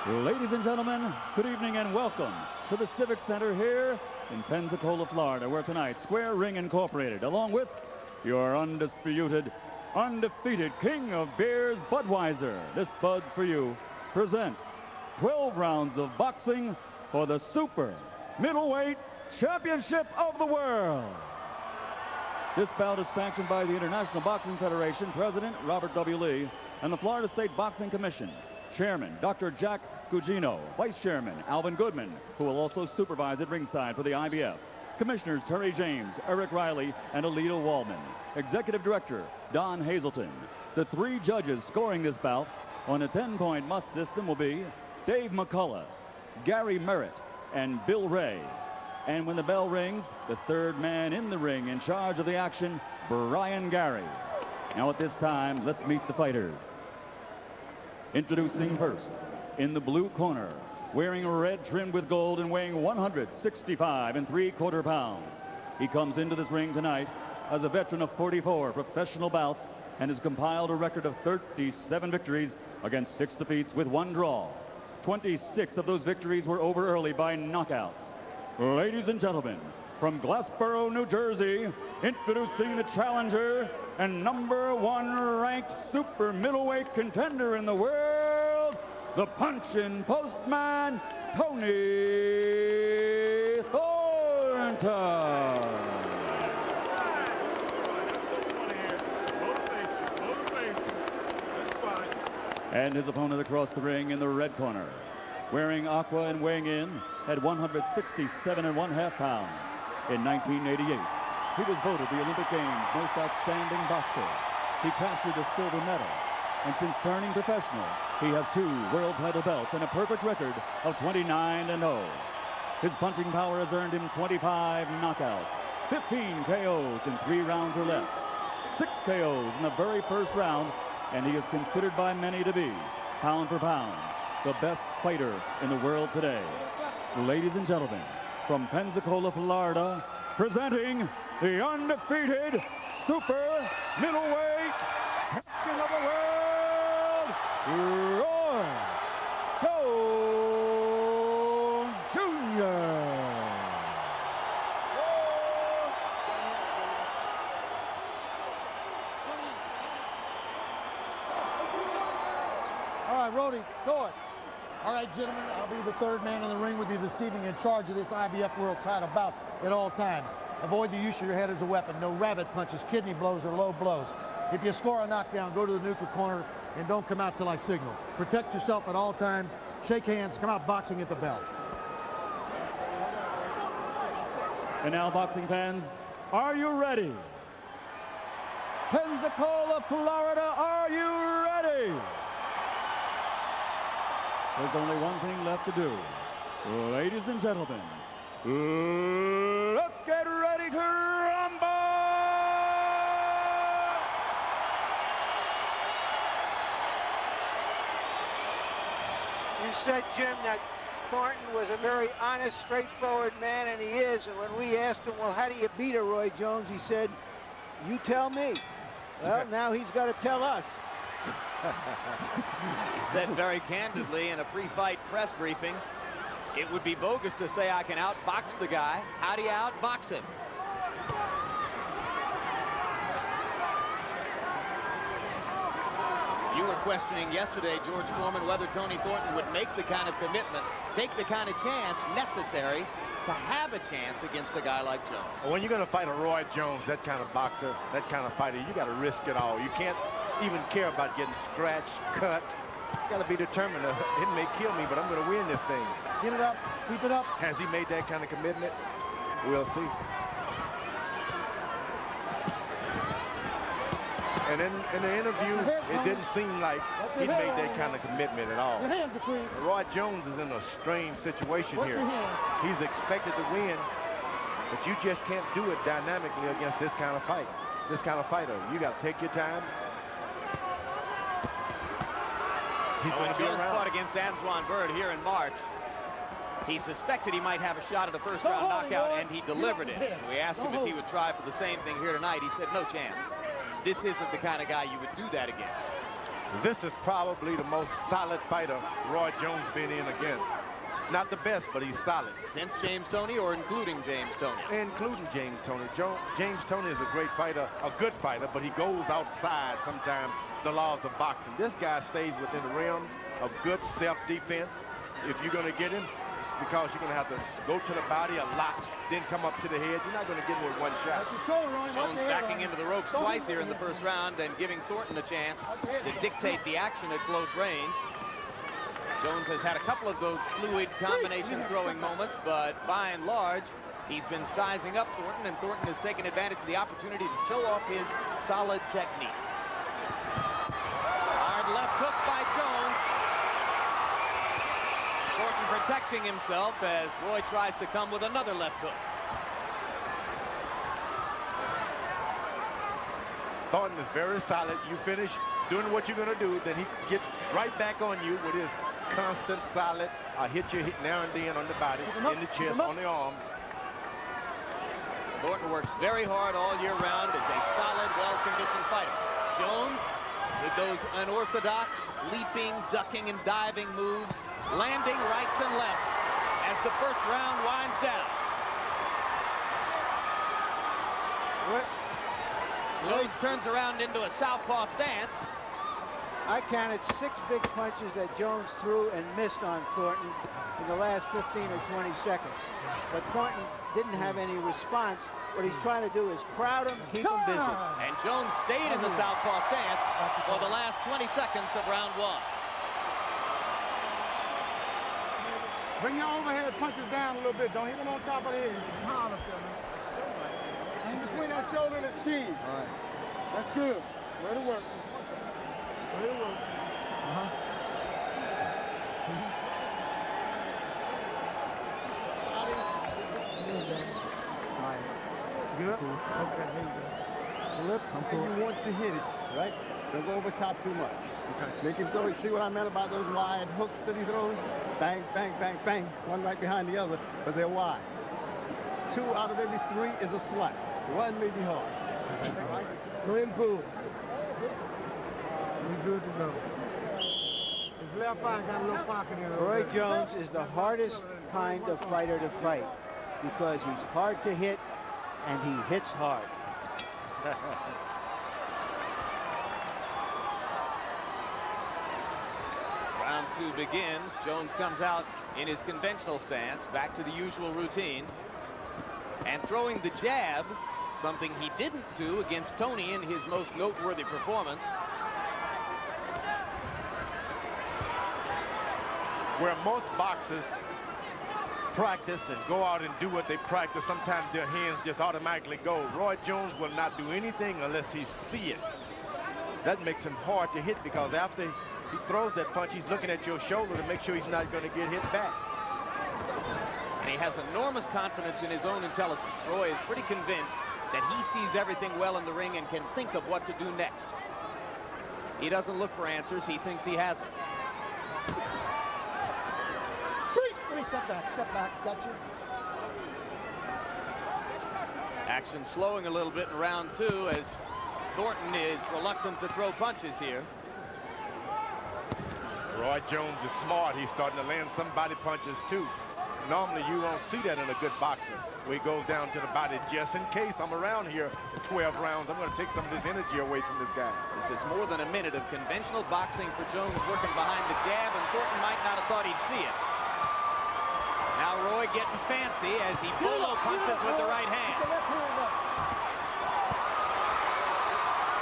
Ladies and gentlemen, good evening and welcome to the Civic Center here in Pensacola, Florida, where tonight Square Ring Incorporated, along with your undisputed, undefeated king of beers, Budweiser, this Bud's for you, present 12 rounds of boxing for the Super Middleweight Championship of the World. This bout is sanctioned by the International Boxing Federation, President Robert W. Lee, and the Florida State Boxing Commission, Chairman Dr. Jack Gugino, Vice Chairman Alvin Goodman, who will also supervise at ringside for the IBF, Commissioners Terry James, Eric Riley, and Alito Waldman, Executive Director Don Hazelton. The three judges scoring this bout on a 10-point must system will be Dave McCullough, Gary Merritt, and Bill Ray. And when the bell rings, the third man in the ring in charge of the action, Brian Gary. Now at this time, let's meet the fighters. Introducing first, in the blue corner, wearing red trimmed with gold and weighing 165 3/4 pounds. He comes into this ring tonight as a veteran of 44 professional bouts and has compiled a record of 37 victories against 6 defeats with 1 draw. 26 of those victories were over early by knockouts. Ladies and gentlemen, from Glassboro, New Jersey, introducing the challenger and #1 ranked super middleweight contender in the world, the punch-in postman, Tony Thornton. And his opponent across the ring in the red corner, wearing aqua and weighing in at 167 1/2 pounds. In 1988, he was voted the Olympic Games most outstanding boxer. He captured a silver medal, and since turning professional, he has 2 world title belts and a perfect record of 29-0. His punching power has earned him 25 knockouts, 15 KOs in 3 rounds or less, 6 KOs in the very first round, and he is considered by many to be, pound for pound, the best fighter in the world today. Ladies and gentlemen, from Pensacola, Florida, presenting the undefeated super middleweight champion of the world, Roy Jones Jr. All right, Rody, go it. All right, gentlemen, I'll be the third man in the ring with you this evening in charge of this IBF World Title bout at all times. Avoid the use of your head as a weapon. No rabbit punches, kidney blows, or low blows. If you score a knockdown, go to the neutral corner and don't come out till I signal. Protect yourself at all times. Shake hands. Come out boxing at the bell. And now, boxing fans, are you ready? Pensacola, Florida, are you ready? There's only one thing left to do. Ladies and gentlemen, let's get ready to rumble! You said, Jim, that Thornton was a very honest, straightforward man, and he is. And when we asked him, well, how do you beat a Roy Jones? He said, you tell me. Well, now he's got to tell us. He said very candidly in a pre-fight press briefing, it would be bogus to say I can outbox the guy. How do you outbox him? You were questioning yesterday, George Foreman, whether Tony Thornton would make the kind of commitment, take the kind of chance necessary to have a chance against a guy like Jones. When you're going to fight a Roy Jones, that kind of boxer, that kind of fighter, you got to risk it all. You can't even care about getting scratched, cut. You got to be determined. It may kill me, but I'm going to win this thing. Get it up. Keep it up. Has he made that kind of commitment? We'll see. And in the interview, it didn't seem like he'd made that kind of commitment at all. Your hands are free. Roy Jones is in a strange situation here. He's expected to win, but you just can't do it dynamically against this kind of fight. This kind of fighter. You got to take your time. He's going to be Jones around. fought against Antoine Bird here in March. He suspected he might have a shot at a first-round knockout, and he delivered it. We asked him if he would try for the same thing here tonight. He said, no chance. This isn't the kind of guy you would do that against. This is probably the most solid fighter Roy Jones been in against. Not the best, but he's solid. Since James Toney or including James Toney? Including James Toney. James Toney is a great fighter, a good fighter, but he goes outside sometimes the laws of boxing. This guy stays within the realms of good self-defense. If you're going to get him, it's because you're going to have to go to the body a lot, then come up to the head. You're not going to get him with one shot. Jones backing into the ropes twice here in the first round and giving Thornton a chance to dictate the action at close range. Jones has had a couple of those fluid combination throwing moments, but by and large, he's been sizing up Thornton, and Thornton has taken advantage of the opportunity to show off his solid technique. Hard left hook by Jones. Thornton protecting himself as Roy tries to come with another left hook. Thornton is very solid. You finish doing what you're going to do, then he gets right back on you with his constant solid. Hit you now and then on the body, in the chest, on the arm. Thornton works very hard all year round, is a solid, well-conditioned fighter. Jones, with those unorthodox leaping, ducking, and diving moves, landing rights and lefts as the first round winds down. Jones turns around into a southpaw stance. I counted 6 big punches that Jones threw and missed on Thornton in the last 15 or 20 seconds. But Thornton didn't have any response. What he's trying to do is crowd him, keep him busy. And Jones stayed in the southpaw stance for the last 20 seconds of round 1. Bring your overhead punches down a little bit. Don't hit him on top of the head. Hard up there, man. In between that shoulder and his chin. All right. That's good. Way to work. Way to work. Good? Okay, there you go. Lip, and you want to hit it, right? Don't go over top too much. Okay. Make him throw it. See what I meant about those wide hooks that he throws? Bang, bang, bang, bang. One right behind the other, but they're wide. 2 out of every 3 is a slat. One may be hard. Go ahead and pull. He's good to go. His left eye got a little pocket in it. Roy Jones is the hardest kind of fighter to fight because he's hard to hit and he hits hard. Round 2 begins. Jones comes out in his conventional stance, back to the usual routine, and throwing the jab, something he didn't do against Toney in his most noteworthy performance. Where most boxers practice and go out and do what they practice, sometimes their hands just automatically go. Roy Jones will not do anything unless he sees it. That makes him hard to hit because after he throws that punch, he's looking at your shoulder to make sure he's not going to get hit back. And he has enormous confidence in his own intelligence. Roy is pretty convinced that he sees everything well in the ring and can think of what to do next. He doesn't look for answers. He thinks he has them. Step back, got you. Action slowing a little bit in round 2 as Thornton is reluctant to throw punches here. Roy Jones is smart. He's starting to land some body punches too. Normally you won't see that in a good boxer. We go down to the body just in case I'm around here 12 rounds. I'm going to take some of this energy away from this guy. This is more than a minute of conventional boxing for Jones working behind the jab, and Thornton might not have thought he'd see it. Now Roy getting fancy as he polo punches with the right hand.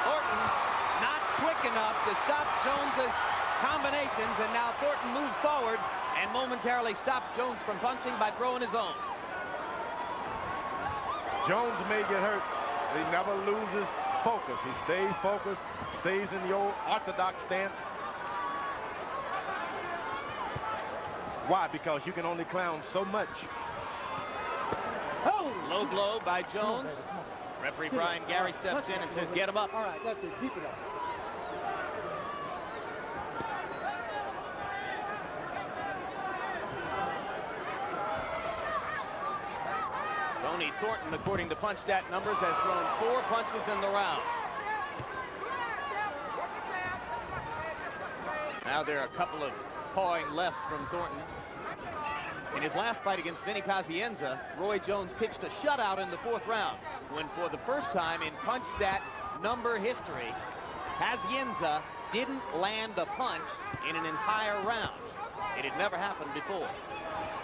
Thornton not quick enough to stop Jones's combinations, and now Thornton moves forward and momentarily stops Jones from punching by throwing his own. Jones may get hurt, but he never loses focus. He stays focused, stays in the old orthodox stance. Why? Because you can only clown so much. Oh! Low blow by Jones. Referee Brian Gary steps in and says, get him up. All right, that's it. Keep it up. Tony Thornton, according to punch stat numbers, has thrown 4 punches in the round. Now there are a couple of pawing lefts from Thornton. In his last fight against Vinny Pazienza, Roy Jones pitched a shutout in the 4th round, when for the first time in punch stat number history, Pazienza didn't land a punch in an entire round. It had never happened before.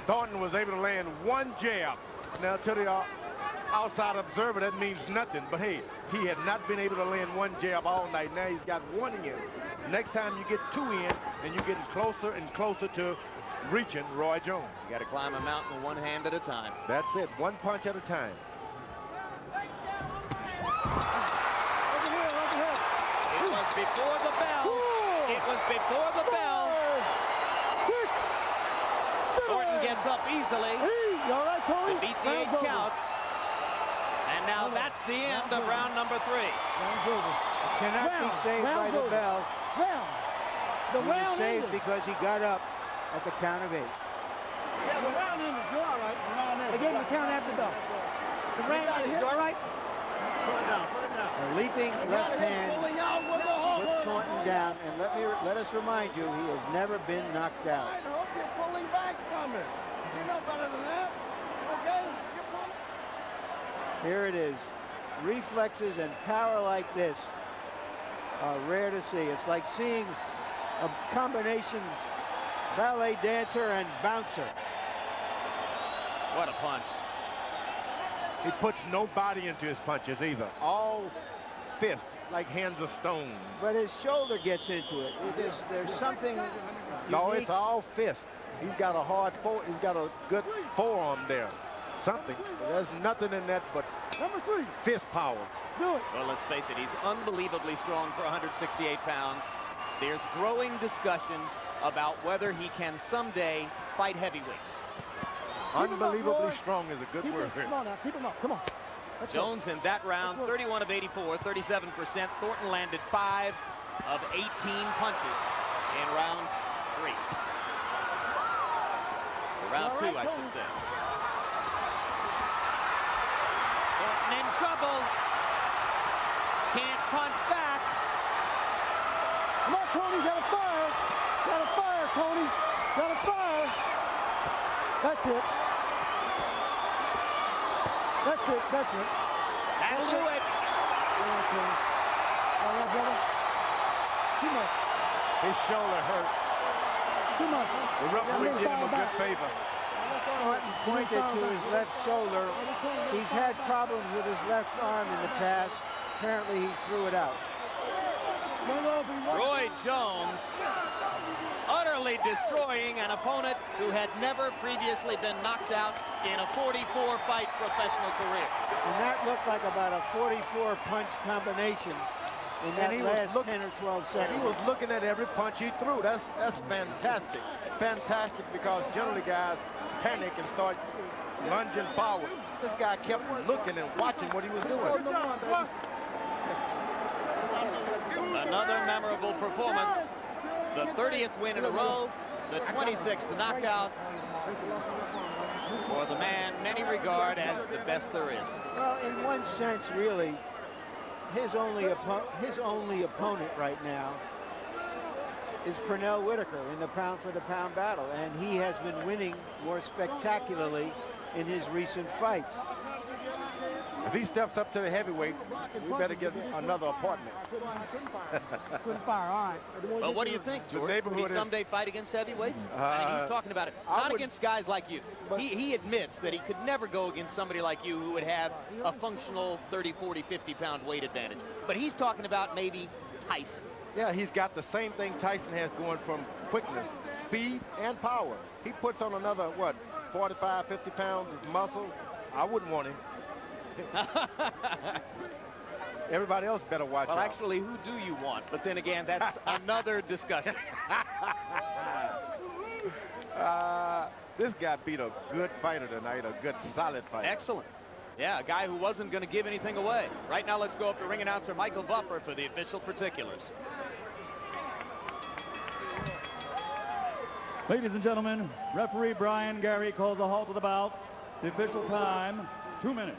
Thornton was able to land one jab. Now, to the outside observer, that means nothing. But, hey, he had not been able to land one jab all night. Now he's got one in. Next time you get 2 in, and you're getting closer and closer to reaching Roy Jones. You got to climb a mountain one hand at a time. That's it. One punch at a time. It was before the bell. It was before the bell. Thornton gets up easily All right, Tony? to beat the 8 count. And now that's the end of round number 3. Cannot be saved by the bell. The He was round saved ended. because he got up at the count of 8. Yeah, the round ended. You're all right. The round ended. They gave him the count after the bell. The round ended. You all right? Put it down. Put it down. A leaping left hand Pulling out with the whole puts Thornton down. And let us remind you, he has never been knocked out. I hope you're pulling back from it. You know better than that. Okay? You're pulling. Here it is. Reflexes and power like this are rare to see. It's like seeing a combination ballet dancer and bouncer. What a punch. He puts no body into his punches either. All fist, like hands of stone. But his shoulder gets into it. There's something No, unique. it's all fist. He's got a hard he's got a good forearm there. Something. There's nothing in that but Number 3. fist power. Do it. Well, let's face it, he's unbelievably strong for 168 pounds. There's growing discussion about whether he can someday fight heavyweights. Unbelievably strong is a good word. Come on now. Keep him up. Come on. Let's go. Jones in that round, 31 of 84, 37%. Thornton landed 5 of 18 punches in round 3. Or round 2, I should say. Thornton in trouble. Can't punch back. Come on, Tony. Got to fire. Got to fire, Tony. Got to fire. That's it. That's it. That's it. That'll do it. All right, brother. Too much. His shoulder hurt. Too much. The referee did him a good favor. Thornton pointed to his left shoulder. He's had problems with his left arm in the past. Apparently he threw it out. Roy Jones utterly destroying an opponent who had never previously been knocked out in a 44-fight professional career. And that looked like about a 44 punch combination in that last 10 or 12 seconds. He was looking at every punch he threw. That's fantastic. Fantastic, because generally guys panic and start lunging forward. This guy kept looking and watching what he was doing. Another memorable performance. The 30th win in a row, the 26th knockout for the man many regard as the best there is. Well, in one sense, really, his only opponent right now is Pernell Whitaker in the pound-for-the-pound battle, and he has been winning more spectacularly in his recent fights. If he steps up to the heavyweight, we better get another apartment. Couldn't fire. All right. Well, what do you think, George? Will he someday fight against heavyweights? I mean, he's talking about it. Not against guys like you. He admits that he could never go against somebody like you who would have a functional 30, 40, 50-pound weight advantage. But he's talking about maybe Tyson. Yeah, he's got the same thing Tyson has going from quickness, speed, and power. He puts on another, 45, 50 pounds of muscle. I wouldn't want him. Everybody else better watch out. Well, actually, who do you want? But then again, that's another discussion. This guy beat a good fighter tonight, a good solid fighter. Excellent. Yeah, a guy who wasn't going to give anything away. Right now, let's go up to ring announcer Michael Buffer for the official particulars. Ladies and gentlemen, referee Brian Gary calls a halt to the bout. The official time, 2 minutes.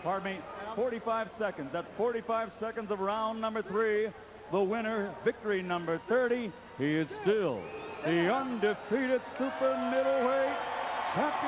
Pardon me, 45 seconds. That's 45 seconds of round number 3. The winner, victory number 30, He is still the undefeated super middleweight champion.